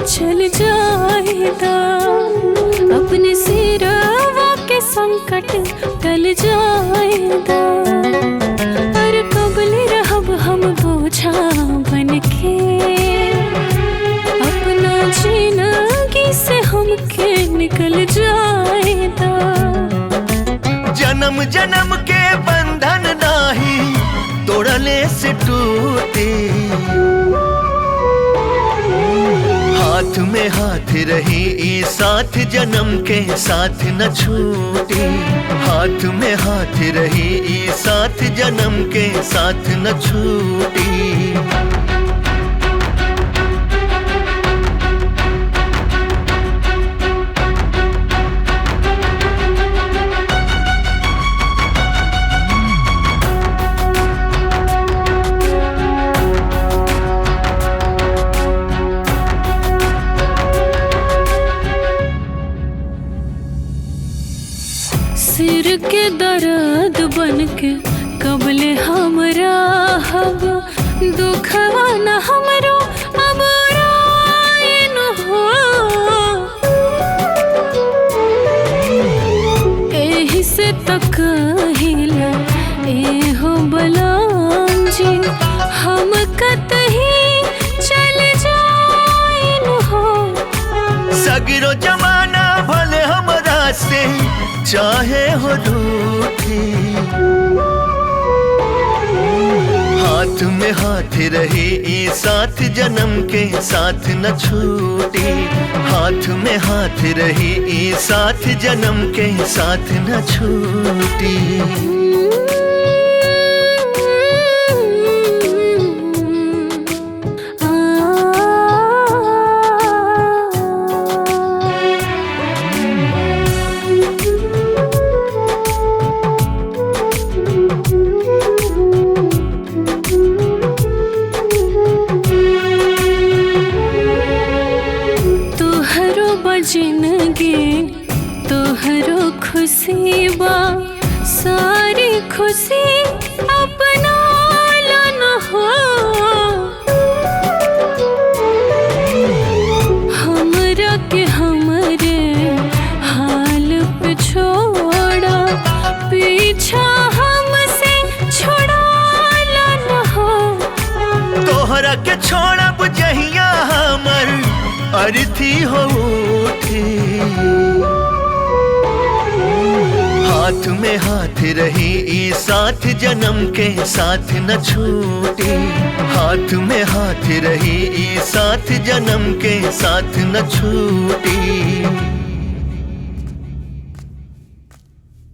चल जाएगा अपने सिरवा के संकट टल जाएगा। पर कबल रहब हम बोझा बनके अपना जिंदगी से हमके निकल जाएगा। जन्म जन्म के बंधन नाही तोड़ले से टूटे, हाथ में हाथ रही ई साथ जन्म के साथ न छूटे। हाथ में हाथ रही ई साथ जन्म के साथ न छूटे। सिर के दर्द बनके कबले हमरा हब दुखवा न हमरो अब रायन हो। एही से तक हिला ए हो बलम जी हम कतही चल जाइन हो। सगरो जमाना भले हमरा से चाहे हो रूठी, हाथ में हाथ रही ई साथ जन्म के साथ न छूटे। हाथ में हाथ रही ई साथ जन्म के साथ न छूटे। जिंदगी तोहरो खुशी बा, सारी खुशी अपना लन हो। हमरा के हमरे हाल पे छोड़ा, पीछा हमसे छोड़ा लन हो। तोहरा के छोड़ब जहिया हमर अर्थी हो उठी। हाथ में हाथ रही ई साथ जन्म के साथ न छूटे। हाथ में हाथ रही ई साथ जन्म के साथ न छूटे।